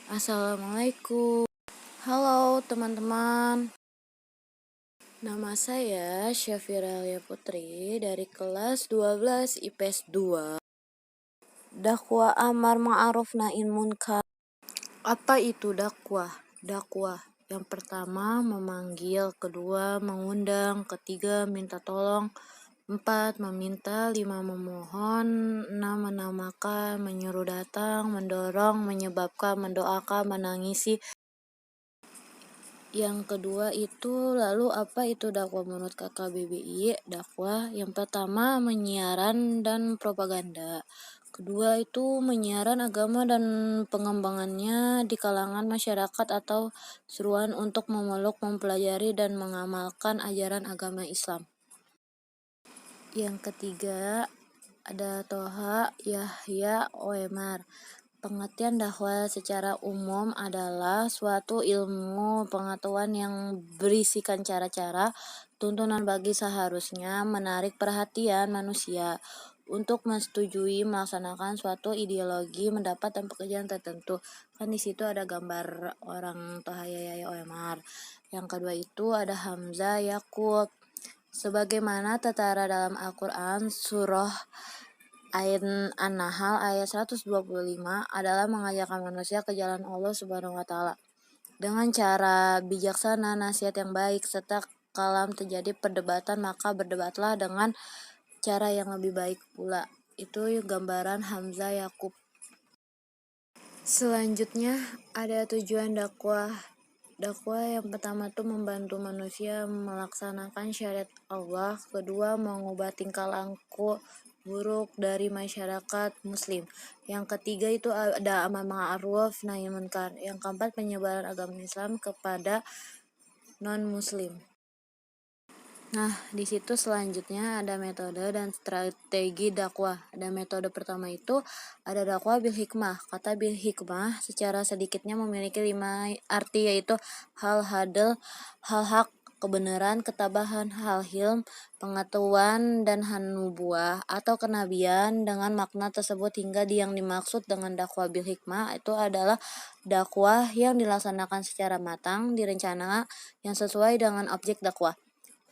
Assalamualaikum. Halo teman-teman. Nama saya Syafiralia Putri dari kelas 12 IPS 2. Dakwah amar ma'ruf nahi munkar. Apa itu dakwah? Dakwah yang pertama memanggil, kedua mengundang, ketiga minta tolong, 4 meminta, 5 memohon, 6 menamakan, menyuruh datang, mendorong, menyebabkan, mendoakan, menangisi. Yang kedua itu, lalu apa itu dakwah menurut KKBBI? Dakwah yang pertama menyiaran dan propaganda. Kedua itu menyiaran agama dan pengembangannya di kalangan masyarakat atau seruan untuk memeluk, mempelajari, dan mengamalkan ajaran agama Islam. Yang ketiga ada Toha Yahya Oemar. Pengertian dakwah secara umum adalah suatu ilmu pengetahuan yang berisikan cara-cara, tuntunan bagi seharusnya menarik perhatian manusia untuk menyetujui melaksanakan suatu ideologi, mendapat dan pekerjaan tertentu. Kan di situ ada gambar orang Toha Yahya Oemar. Yang kedua itu ada Hamzah Yakub. Sebagaimana tertera dalam Al-Quran, surah An-Nahl ayat 125 adalah mengajarkan manusia ke jalan Allah Subhanahu wa taala dengan cara bijaksana, nasihat yang baik, serta kalam terjadi perdebatan maka berdebatlah dengan cara yang lebih baik pula. Itu gambaran Hamzah Yakub. Selanjutnya ada tujuan dakwah. Dakwah yang pertama itu membantu manusia melaksanakan syariat Allah. Kedua, mengubah tingkah laku buruk dari masyarakat muslim. Yang ketiga itu ada amar ma'ruf nahi munkar. Yang keempat, penyebaran agama Islam kepada non muslim. Nah, di situ selanjutnya ada metode dan strategi dakwah. Ada metode pertama itu ada dakwah bil hikmah. Kata bil hikmah secara sedikitnya memiliki 5 arti, yaitu hal hadal, hal hak, kebenaran, ketabahan, hal hilm, pengetahuan, dan nubuah atau kenabian. Dengan makna tersebut hingga yang dimaksud dengan dakwah bil hikmah itu adalah dakwah yang dilaksanakan secara matang, direncana yang sesuai dengan objek dakwah.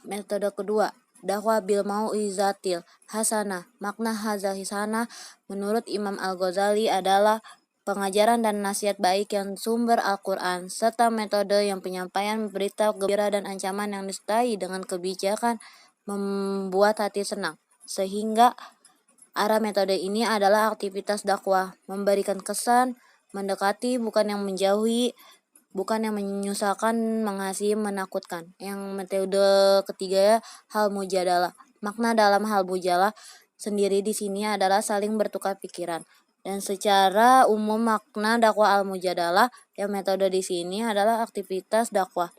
Metode kedua, dakwah bil mau'izatil hasanah. Makna hasanah menurut Imam Al-Ghazali adalah pengajaran dan nasihat baik yang sumber Al-Quran, serta metode yang penyampaian berita gembira dan ancaman yang disertai dengan kebijakan membuat hati senang. Sehingga arah metode ini adalah aktivitas dakwah, memberikan kesan, mendekati bukan yang menjauhi, bukan yang menyusahkan, mengasihi, menakutkan. Yang metode ketiga, hal mujadalah. Makna dalam hal mujadalah sendiri di sini adalah saling bertukar pikiran. Dan secara umum makna dakwah al-mujadalah yang metode di sini adalah aktivitas dakwah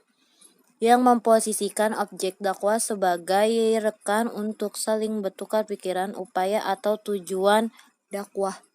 yang memposisikan objek dakwah sebagai rekan untuk saling bertukar pikiran, upaya atau tujuan dakwah.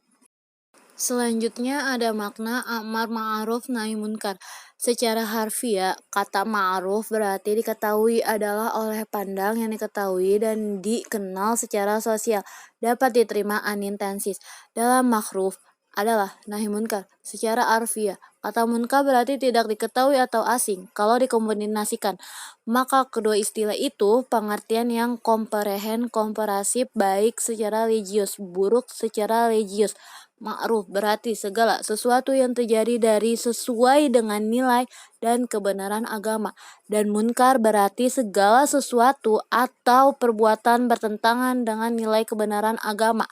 Selanjutnya ada makna amar ma'ruf nahi munkar. Secara harfiah, kata ma'ruf berarti diketahui adalah oleh pandang yang diketahui dan dikenal secara sosial, dapat diterima unintensis. Dalam makruf adalah nahi munkar. Secara harfiah, kata munkar berarti tidak diketahui atau asing. Kalau dikombinasikan, maka kedua istilah itu pengertian yang komprehensif, baik secara religius, buruk secara religius. Ma'ruf berarti segala sesuatu yang terjadi dari sesuai dengan nilai dan kebenaran agama. Dan munkar berarti segala sesuatu atau perbuatan bertentangan dengan nilai kebenaran agama.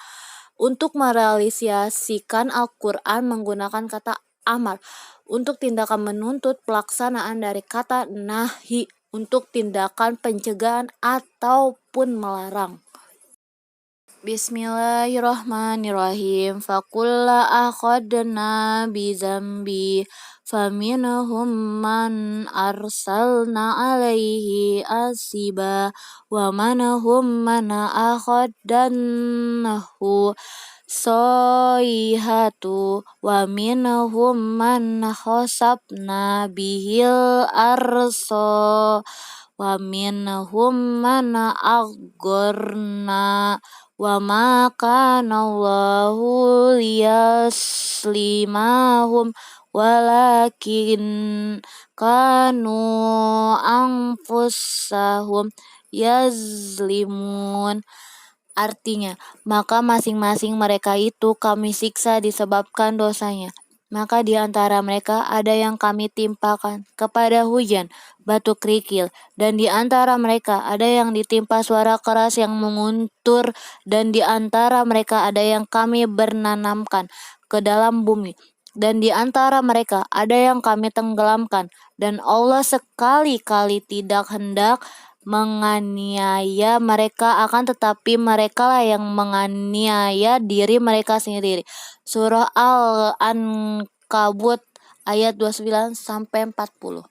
Untuk merealisasikan Al-Quran menggunakan kata amar. Untuk tindakan menuntut pelaksanaan dari kata nahi. Untuk tindakan pencegahan ataupun melarang. Bismillahirrahmanirrahim. Fakulla akhadna bizambi faminhum man arsalna alaihi asiba wa manhum man akhadnahu soihatu wa minhum man khosabna bihil arso wa minhum man agorna wa ma kana Allahu liyaslimahum walakin kanu anfusahum yazlimun. Artinya, maka masing-masing mereka itu kami siksa disebabkan dosanya. Maka di antara mereka ada yang kami timpakan kepada hujan, batu kerikil, dan di antara mereka ada yang ditimpa suara keras yang menguntur, dan di antara mereka ada yang kami bernanamkan ke dalam bumi, dan di antara mereka ada yang kami tenggelamkan, dan Allah sekali-kali tidak hendak menganiaya mereka, akan tetapi merekalah yang menganiaya diri mereka sendiri. Surah Al-Ankabut ayat 29 sampai 40.